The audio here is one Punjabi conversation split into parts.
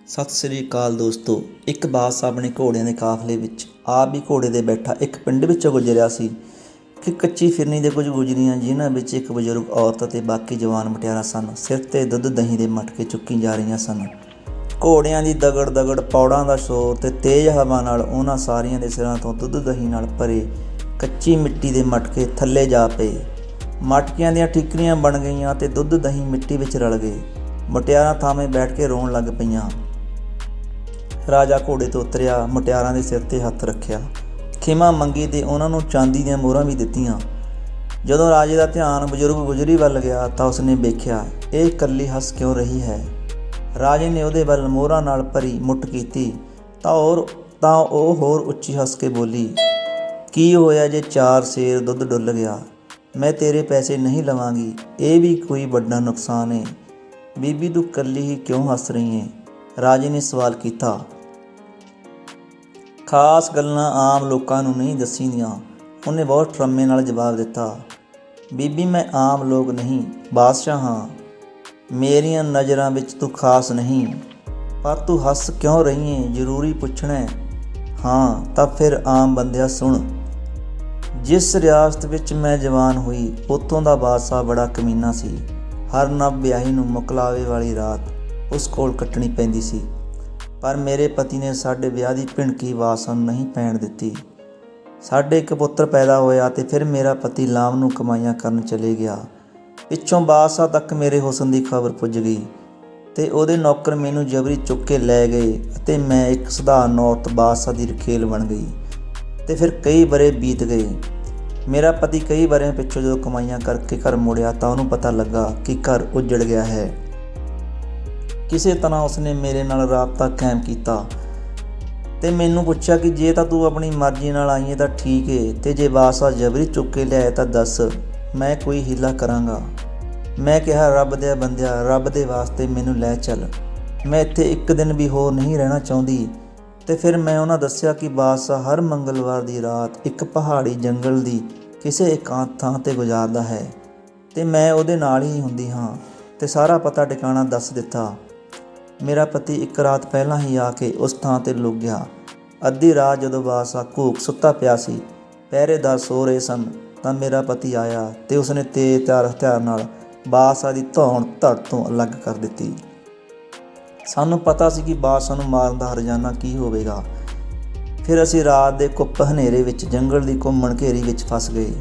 ਸਤਿ ਸ੍ਰੀ ਅਕਾਲ ਦੋਸਤੋ। ਇੱਕ ਬਾਦਸ਼ਾਹ ਆਪਣੇ ਘੋੜਿਆਂ ਦੇ ਕਾਫਲੇ ਵਿੱਚ ਆਪ ਵੀ ਘੋੜੇ 'ਤੇ ਬੈਠਾ ਇੱਕ ਪਿੰਡ ਵਿੱਚੋਂ ਗੁਜ਼ਰਿਆ ਸੀ ਕਿ ਕੱਚੀ ਫਿਰਨੀ ਦੇ ਕੁਝ ਗੁਜ਼ਰੀਆਂ, ਜਿਨ੍ਹਾਂ ਵਿੱਚ ਇੱਕ ਬਜ਼ੁਰਗ ਔਰਤ ਅਤੇ ਬਾਕੀ ਜਵਾਨ ਮੁਟਿਆਰਾਂ ਸਨ। ਸਿਰ 'ਤੇ ਦੁੱਧ ਦਹੀਂ ਦੇ ਮਟਕੇ ਚੁੱਕੀ ਜਾ ਰਹੀਆਂ ਸਨ। ਘੋੜਿਆਂ ਦੀ ਦਗੜ ਦਗੜ, ਪੌੜਾਂ ਦਾ ਸ਼ੋਰ ਤੇ ਤੇਜ਼ ਹਵਾ ਨਾਲ ਉਹਨਾਂ ਸਾਰੀਆਂ ਦੇ ਸਿਰਾਂ ਤੋਂ ਦੁੱਧ ਦਹੀਂ ਨਾਲ ਭਰੇ ਕੱਚੀ ਮਿੱਟੀ ਦੇ ਮਟਕੇ ਥੱਲੇ ਜਾ ਪਏ। ਮਟਕਿਆਂ ਦੀਆਂ ਠੀਕਰੀਆਂ ਬਣ ਗਈਆਂ ਤੇ ਦੁੱਧ ਦਹੀਂ ਮਿੱਟੀ ਵਿੱਚ ਰਲ ਗਏ। ਮੁਟਿਆਰਾਂ ਥਾਵੇਂ ਬੈਠ ਕੇ ਰੋਣ ਲੱਗ ਪਈਆਂ। ਰਾਜਾ ਘੋੜੇ ਤੋਂ ਉਤਰਿਆ, ਮੁਟਿਆਰਾਂ ਦੇ ਸਿਰ 'ਤੇ ਹੱਥ ਰੱਖਿਆ, ਖਿਮਾ ਮੰਗੀ ਤੇ ਉਹਨਾਂ ਨੂੰ ਚਾਂਦੀ ਦੀਆਂ ਮੋਹਰਾਂ ਵੀ ਦਿੱਤੀਆਂ। ਜਦੋਂ ਰਾਜੇ ਦਾ ਧਿਆਨ ਬਜ਼ੁਰਗ ਗੁਜਰੀ ਵੱਲ ਗਿਆ ਤਾਂ ਉਸਨੇ ਵੇਖਿਆ, ਇਹ ਇਕੱਲੀ ਹੱਸ ਕਿਉਂ ਰਹੀ ਹੈ। ਰਾਜੇ ਨੇ ਉਹਦੇ ਵੱਲ ਮੋਹਰਾਂ ਨਾਲ ਭਰੀ ਮੁੱਠ ਕੀਤੀ ਤਾਂ ਉਹ ਹੋਰ ਉੱਚੀ ਹੱਸ ਕੇ ਬੋਲੀ, ਕੀ ਹੋਇਆ ਜੇ 4 ਸੇਰ ਦੁੱਧ ਡੁੱਲ ਗਿਆ। ਮੈਂ ਤੇਰੇ ਪੈਸੇ ਨਹੀਂ ਲਵਾਂਗੀ, ਇਹ ਵੀ ਕੋਈ ਵੱਡਾ ਨੁਕਸਾਨ ਏ। ਬੀਬੀ ਤੂੰ ਇਕੱਲੀ ਹੀ ਕਿਉਂ ਹੱਸ ਰਹੀ ਏ, ਰਾਜੇ ਨੇ ਸਵਾਲ ਕੀਤਾ। ਖਾਸ ਗੱਲਾਂ ਆਮ ਲੋਕਾਂ ਨੂੰ ਨਹੀਂ ਦੱਸੀਦੀਆਂ, ਉਹਨੇ ਬਹੁਤ ਠਰੰਮੇ ਨਾਲ ਜਵਾਬ ਦਿੱਤਾ। ਬੀਬੀ ਮੈਂ ਆਮ ਲੋਕ ਨਹੀਂ, ਬਾਦਸ਼ਾਹ ਹਾਂ। ਮੇਰੀਆਂ ਨਜ਼ਰਾਂ ਵਿੱਚ ਤੂੰ ਖਾਸ ਨਹੀਂ, ਪਰ ਤੂੰ ਹੱਸ ਕਿਉਂ ਰਹੀ ਏ, ਜ਼ਰੂਰੀ ਪੁੱਛਣਾ ਹੈ। ਹਾਂ ਤਾਂ ਫਿਰ ਆਮ ਬੰਦਿਆ ਸੁਣ। ਜਿਸ ਰਿਆਸਤ ਵਿੱਚ ਮੈਂ ਜਵਾਨ ਹੋਈ, ਉੱਥੋਂ ਦਾ ਬਾਦਸ਼ਾਹ ਬੜਾ ਕਮੀਨਾ ਸੀ। ਹਰ ਨਵ ਵਿਆਹੀ ਨੂੰ ਮੁਕਲਾਵੇ ਵਾਲੀ ਰਾਤ ਉਸ ਕੋਲ ਕੱਟਣੀ ਪੈਂਦੀ ਸੀ, ਪਰ ਮੇਰੇ ਪਤੀ ਨੇ ਸਾਡੇ ਵਿਆਹ ਦੀ ਭਿਣਕੀ ਆਵਾਜ਼ ਸਾਨੂੰ ਨਹੀਂ ਪੈਣ ਦਿੱਤੀ। ਸਾਡੇ ਇੱਕ ਪੁੱਤਰ ਪੈਦਾ ਹੋਇਆ ਤੇ ਫਿਰ ਮੇਰਾ ਪਤੀ ਲਾਮ ਨੂੰ ਕਮਾਈਆਂ ਕਰਨ ਚਲੇ ਗਿਆ। ਪਿੱਛੋਂ ਬਾਦਸ਼ਾਹ ਤੱਕ ਮੇਰੇ ਹੁਸਨ ਦੀ ਖਬਰ ਪੁੱਜ ਗਈ ਤੇ ਉਹਦੇ ਨੌਕਰ ਮੈਨੂੰ ਜਬਰੀ ਚੁੱਕ ਕੇ ਲੈ ਗਏ ਅਤੇ ਮੈਂ ਇੱਕ ਸਧਾਰਨ ਔਰਤ ਬਾਦਸ਼ਾਹ ਦੀ ਰਖੇਲ ਬਣ ਗਈ। ਤੇ ਫਿਰ ਕਈ ਵਰ੍ਹੇ ਬੀਤ ਗਏ। ਮੇਰਾ ਪਤੀ ਕਈ ਵਰ੍ਹਿਆਂ ਪਿੱਛੋਂ ਜਦੋਂ ਕਮਾਈਆਂ ਕਰਕੇ ਘਰ ਮੁੜਿਆ ਤਾਂ ਉਹਨੂੰ ਪਤਾ ਲੱਗਾ ਕਿ ਘਰ ਉੱਜੜ ਗਿਆ ਹੈ। ਕਿਸੇ ਤਰ੍ਹਾਂ ਉਸਨੇ ਮੇਰੇ ਨਾਲ ਰਾਬਤਾ ਕਾਇਮ ਕੀਤਾ ਤੇ ਮੈਨੂੰ ਪੁੱਛਿਆ ਕਿ ਜੇ ਤਾਂ ਤੂੰ ਆਪਣੀ ਮਰਜ਼ੀ ਨਾਲ ਆਈ ਹੈ ਤਾਂ ਠੀਕ ਏ, ਤੇ ਜੇ ਬਾਦਸ਼ਾਹ ਜਬਰੀ ਚੁੱਕ ਕੇ ਲਿਆਏ ਤਾਂ ਦੱਸ, ਮੈਂ ਕੋਈ ਹੀਲਾ ਕਰਾਂਗਾ। ਮੈਂ ਕਿਹਾ, ਰੱਬ ਦੇ ਬੰਦਿਆ, ਰੱਬ ਦੇ ਵਾਸਤੇ ਮੈਨੂੰ ਲੈ ਚੱਲ, ਮੈਂ ਇੱਥੇ ਇੱਕ ਦਿਨ ਵੀ ਹੋਰ ਨਹੀਂ ਰਹਿਣਾ ਚਾਹੁੰਦੀ। ਤੇ ਫਿਰ ਮੈਂ ਉਹਨਾਂ ਦੱਸਿਆ ਕਿ ਬਾਦਸ਼ਾਹ ਹਰ ਮੰਗਲਵਾਰ ਦੀ ਰਾਤ ਇੱਕ ਪਹਾੜੀ ਜੰਗਲ ਦੀ ਕਿਸੇ ਇਕਾਂਤ ਥਾਂ 'ਤੇ ਗੁਜ਼ਾਰਦਾ ਹੈ ਤੇ ਮੈਂ ਉਹਦੇ ਨਾਲ ਹੀ ਹੁੰਦੀ ਹਾਂ, ਤੇ ਸਾਰਾ ਪਤਾ ਟਿਕਾਣਾ ਦੱਸ ਦਿੱਤਾ। ਮੇਰਾ ਪਤੀ ਇੱਕ ਰਾਤ ਪਹਿਲਾਂ ਹੀ ਆ ਕੇ ਉਸ ਥਾਂ 'ਤੇ ਲੁਕ ਗਿਆ। ਅੱਧੀ ਰਾਤ ਜਦੋਂ ਬਾਦਸ਼ਾਹ ਘੂਕ ਸੁੱਤਾ ਪਿਆ ਸੀ, ਪਹਿਰੇਦਾਰ ਸੋ ਰਹੇ ਸਨ, ਤਾਂ ਮੇਰਾ ਪਤੀ ਆਇਆ ਤੇ ਉਸਨੇ ਤੇਜ਼ ਧਾਰ ਹਥਿਆਰ ਨਾਲ ਬਾਦਸ਼ਾਹ ਦੀ ਧੌਣ ਧੜ ਤੋਂ ਅਲੱਗ ਕਰ ਦਿੱਤੀ। ਸਾਨੂੰ ਪਤਾ ਸੀ ਕਿ ਬਾਦਸ਼ਾਹ ਨੂੰ ਮਾਰਨ ਦਾ ਹਰਜਾਨਾ ਕੀ ਹੋਵੇਗਾ। ਫਿਰ ਅਸੀਂ ਰਾਤ ਦੇ ਕੁੱਪ ਹਨੇਰੇ ਵਿੱਚ ਜੰਗਲ ਦੀ ਘੁੰਮਣ ਘੇਰੀ ਵਿੱਚ ਫਸ ਗਏ।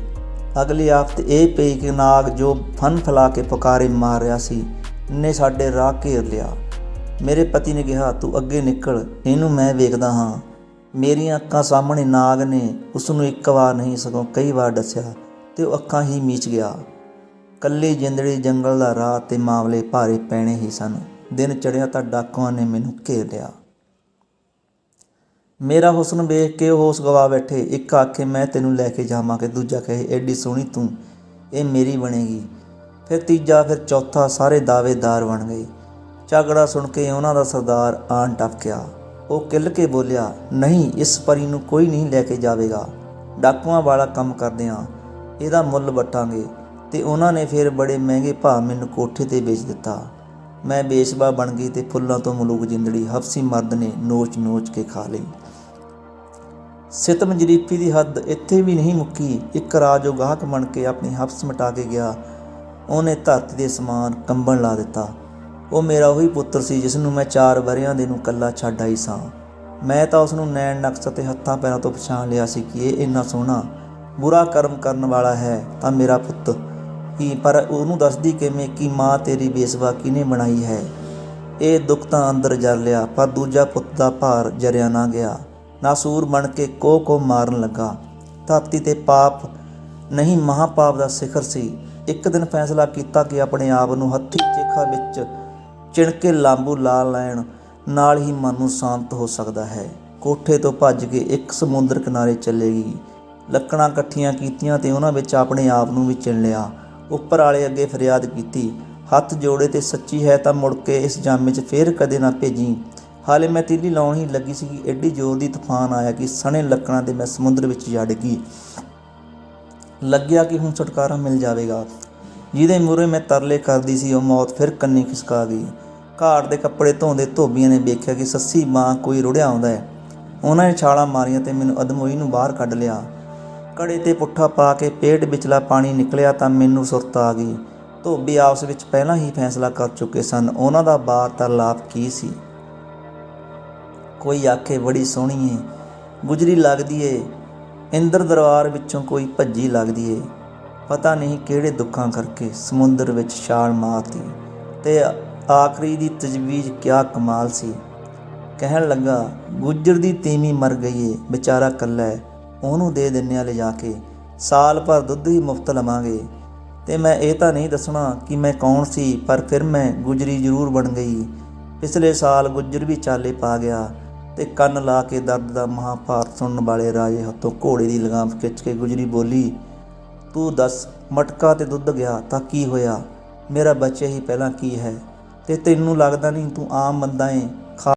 ਅਗਲੀ ਆਫਤ ਇਹ ਪਈ ਕਿ ਨਾਗ, ਜੋ ਫਨ ਫੈਲਾ ਕੇ ਪੁਕਾਰੇ ਮਾਰ ਰਿਹਾ ਸੀ, ਨੇ ਸਾਡੇ ਰਾਹ ਘੇਰ ਲਿਆ। ਮੇਰੇ ਪਤੀ ਨੇ ਕਿਹਾ, ਤੂੰ ਅੱਗੇ ਨਿਕਲ, ਇਹਨੂੰ ਮੈਂ ਵੇਖਦਾ ਹਾਂ। ਮੇਰੀਆਂ ਅੱਖਾਂ ਸਾਹਮਣੇ ਨਾਗ ਨੇ ਉਸ ਨੂੰ ਇੱਕ ਵਾਰ ਨਹੀਂ ਸਗੋਂ ਕਈ ਵਾਰ ਦੱਸਿਆ ਤੇ ਉਹ ਅੱਖਾਂ ਹੀ ਮੀਚ ਗਿਆ। ਕੱਲੀ ਜਿੰਦੜੀ ਜੰਗਲ ਦਾ ਰਾਹ ਤੇ ਮਾਮਲੇ ਭਾਰੇ ਪੈਣੇ ਹੀ ਸਨ। ਦਿਨ ਚੜ੍ਹਿਆ ਤਾਂ ਡਾਕੂਆਂ ਨੇ ਮੈਨੂੰ ਘੇਰ ਲਿਆ। ਮੇਰਾ ਹੁਸਨ ਵੇਖ ਕੇ ਉਹ ਹੋਸ਼ ਗਵਾ ਬੈਠੇ। ਇੱਕ ਆਖੇ ਮੈਂ ਤੈਨੂੰ ਲੈ ਕੇ ਜਾਵਾਂਗੇ, ਦੂਜਾ ਕਹੇ ਐਡੀ ਸੋਹਣੀ ਤੂੰ, ਇਹ ਮੇਰੀ ਬਣੇਗੀ। ਫਿਰ ਤੀਜਾ, ਫਿਰ ਚੌਥਾ, ਸਾਰੇ ਦਾਅਵੇਦਾਰ ਬਣ ਗਏ। ਝਗੜਾ ਸੁਣ ਕੇ ਉਹਨਾਂ ਦਾ ਸਰਦਾਰ ਆਣ ਟਪਕਿਆ। ਉਹ ਕਿੱਲ ਕੇ ਬੋਲਿਆ, ਨਹੀਂ, ਇਸ ਪਰੀ ਨੂੰ ਕੋਈ ਨਹੀਂ ਲੈ ਕੇ ਜਾਵੇਗਾ। ਡਾਕੂਆਂ ਵਾਲਾ ਕੰਮ ਕਰਦੇ ਹਾਂ, ਇਹਦਾ ਮੁੱਲ ਵੱਟਾਂਗੇ। ਤੇ ਉਹਨਾਂ ਨੇ ਫਿਰ ਬੜੇ ਮਹਿੰਗੇ ਭਾਅ ਮੈਨੂੰ ਕੋਠੇ 'ਤੇ ਵੇਚ ਦਿੱਤਾ। ਮੈਂ ਬੇਸ਼ਬਾ ਬਣ ਗਈ ਤੇ ਫੁੱਲਾਂ ਤੋਂ ਮਲੂਕ ਜਿੰਦੜੀ ਹਫਸੀ ਮਰਦ ਨੇ ਨੋਚ ਨੋਚ ਕੇ ਖਾ ਲਈ। ਸਿਤਮ ਜਰੀਫੀ ਦੀ ਹੱਦ ਇੱਥੇ ਵੀ ਨਹੀਂ ਮੁੱਕੀ। ਇੱਕ ਰਾਤ ਜੋ ਗਾਹਕ ਬਣ ਕੇ ਆਪਣੀ ਹਫਸ ਮਿਟਾ ਕੇ ਗਿਆ, ਉਹਨੇ ਧਰਤੀ ਦੇ ਸਮਾਨ ਕੰਬਣ ਲਾ ਦਿੱਤਾ। ਉਹ ਮੇਰਾ ਉਹੀ ਪੁੱਤਰ ਸੀ ਜਿਸ ਨੂੰ ਮੈਂ 4 ਵਰ੍ਹਿਆਂ ਦੇ ਨੂੰ ਇਕੱਲਾ ਛੱਡ ਆਈ ਸਾਂ। ਮੈਂ ਤਾਂ ਉਸ ਨੂੰ ਨੈਣ ਨਕਸ਼ ਅਤੇ ਹੱਥਾਂ ਪੈਰਾਂ ਤੋਂ ਪਛਾਣ ਲਿਆ ਸੀ ਕਿ ਇਹ ਇੰਨਾ ਸੋਹਣਾ ਬੁਰਾ ਕਰਮ ਕਰਨ ਵਾਲਾ ਹੈ ਤਾਂ ਮੇਰਾ ਪੁੱਤ ਹੀ, ਪਰ ਉਹਨੂੰ ਦੱਸਦੀ ਕਿਵੇਂ ਕਿ ਮਾਂ ਤੇਰੀ ਬੇਸਵਾ ਕਿਹਨੇ ਬਣਾਈ ਹੈ। ਇਹ ਦੁੱਖ ਤਾਂ ਅੰਦਰ ਜਰ ਲਿਆ, ਪਰ ਦੂਜਾ ਪੁੱਤ ਦਾ ਭਾਰ ਜਰਿਆ ਨਾ ਗਿਆ। ਨਾਸੂਰ ਬਣ ਕੇ ਕੋਹ ਮਾਰਨ ਲੱਗਾ। ਧਰਤੀ 'ਤੇ ਪਾਪ ਨਹੀਂ, ਮਹਾਂਪਾਪ ਦਾ ਸਿਖਰ ਸੀ। ਇੱਕ ਦਿਨ ਫੈਸਲਾ ਕੀਤਾ ਕਿ ਆਪਣੇ ਆਪ ਨੂੰ ਹੱਥੀ ਚੇਖਾ ਵਿੱਚ ਚਿਣ ਕੇ ਲਾਂਬੂ ਲਾ ਲੈਣ ਨਾਲ ਹੀ ਮਨ ਨੂੰ ਸ਼ਾਂਤ ਹੋ ਸਕਦਾ ਹੈ। ਕੋਠੇ ਤੋਂ ਭੱਜ ਕੇ ਇੱਕ ਸਮੁੰਦਰ ਕਿਨਾਰੇ ਚਲੇ ਗਈ। ਲੱਕੜਾਂ ਇਕੱਠੀਆਂ ਕੀਤੀਆਂ ਤੇ ਉਹਨਾਂ ਵਿੱਚ ਆਪਣੇ ਆਪ ਨੂੰ ਵੀ ਚਿਣ ਲਿਆ। ਉੱਪਰ ਵਾਲੇ ਅੱਗੇ ਫਰਿਆਦ ਕੀਤੀ, ਹੱਥ ਜੋੜੇ ਤੇ ਸੱਚੀ ਹੈ ਤਾਂ ਮੁੜ ਕੇ ਇਸ ਜਾਮੇ 'ਚ ਫੇਰ ਕਦੇ ਨਾ ਭੇਜੀ। ਹਾਲੇ ਮੈਂ ਤੀਲੀ ਲਾਉਣ ਹੀ ਲੱਗੀ ਸੀ ਕਿ ਐਡੀ ਜ਼ੋਰ ਦੀ ਤੂਫਾਨ ਆਇਆ ਕਿ ਸਣੇ ਲੱਕੜਾਂ 'ਤੇ ਮੈਂ ਸਮੁੰਦਰ ਵਿੱਚ ਜਾ ਡਿੱਗੀ। ਲੱਗਿਆ ਕਿ ਹੁਣ ਛੁਟਕਾਰਾ ਮਿਲ ਜਾਵੇਗਾ। ਜਿਹਦੇ ਮੂਹਰੇ ਮੈਂ ਤਰਲੇ ਕਰਦੀ ਸੀ, ਉਹ ਮੌਤ ਫਿਰ ਕੰਨੀ ਖਿਸਕਾ ਗਈ। ਘਾਟ ਦੇ ਕੱਪੜੇ ਧੋਂਦੇ ਧੋਬੀਆਂ ਨੇ ਵੇਖਿਆ ਕਿ ਸੱਸੀ ਮਾਂ ਕੋਈ ਰੁੜਿਆ ਆਉਂਦਾ ਹੈ। ਉਹਨਾਂ ਨੇ ਛਾਲਾਂ ਮਾਰੀਆਂ ਤੇ ਮੈਨੂੰ ਅਧਮੋਈ ਨੂੰ ਬਾਹਰ ਕੱਢ ਲਿਆ। ਘੜੇ 'ਤੇ ਪੁੱਠਾ ਪਾ ਕੇ ਪੇਟ ਵਿਚਲਾ ਪਾਣੀ ਨਿਕਲਿਆ ਤਾਂ ਮੈਨੂੰ ਸੁਰਤ ਆ ਗਈ। ਧੋਬੀ ਆਪਸ ਵਿੱਚ ਪਹਿਲਾਂ ਹੀ ਫੈਸਲਾ ਕਰ ਚੁੱਕੇ ਸਨ। ਉਹਨਾਂ ਦਾ ਵਾਰਤਾਲਾਪ ਕੀ ਸੀ? ਕੋਈ ਆਖੇ ਬੜੀ ਸੋਹਣੀ ਏ, ਗੁਜਰੀ ਲੱਗਦੀ ਏ, ਇੰਦਰ ਦਰਬਾਰ ਵਿੱਚੋਂ ਕੋਈ ਭੱਜੀ ਲੱਗਦੀ ਏ, ਪਤਾ ਨਹੀਂ ਕਿਹੜੇ ਦੁੱਖਾਂ ਕਰਕੇ ਸਮੁੰਦਰ ਵਿੱਚ ਛਾਲ ਮਾਰਤੀ। ਤੇ ਆਖਰੀ ਦੀ ਤਜਵੀਜ਼ ਕਿਆ ਕਮਾਲ ਸੀ। ਕਹਿਣ ਲੱਗਾ, ਗੁੱਜਰ ਦੀ ਤੀਵੀਂ ਮਰ ਗਈ ਏ, ਵਿਚਾਰਾ ਇਕੱਲਾ ਹੈ, ਉਹਨੂੰ ਦੇ ਦਿੰਦੇ ਹਾਂ ਲਿਜਾ ਕੇ, ਸਾਲ ਭਰ ਦੁੱਧ ਹੀ ਮੁਫਤ ਲਵਾਂਗੇ। ਤੇ ਮੈਂ ਇਹ ਤਾਂ ਨਹੀਂ ਦੱਸਣਾ ਕਿ ਮੈਂ ਕੌਣ ਸੀ, ਪਰ ਫਿਰ ਮੈਂ ਗੁਜਰੀ ਜ਼ਰੂਰ ਬਣ ਗਈ। ਪਿਛਲੇ ਸਾਲ ਗੁੱਜਰ ਵੀ ਚਾਲੇ ਪਾ ਗਿਆ। ਤੇ ਕੰਨ ਲਾ ਕੇ ਦਰਦ ਦਾ ਮਹਾਂਭਾਰਤ ਸੁਣਨ ਵਾਲੇ ਰਾਜੇ ਹੱਥੋਂ ਘੋੜੇ ਦੀ ਲਗਾਮ ਖਿੱਚ ਕੇ ਗੁਜਰੀ ਬੋਲੀ, ਤੂੰ ਦੱਸ, ਮਟਕਾ ਤੇ ਦੁੱਧ ਗਿਆ ਤਾਂ ਕੀ ਹੋਇਆ? ਮੇਰਾ ਬੱਚੇ ਹੀ ਪਹਿਲਾਂ ਕੀ ਹੈ? ਤੇ ਤੈਨੂੰ ਲੱਗਦਾ ਨਹੀਂ ਤੂੰ ਆਮ ਬੰਦਾ ਏ?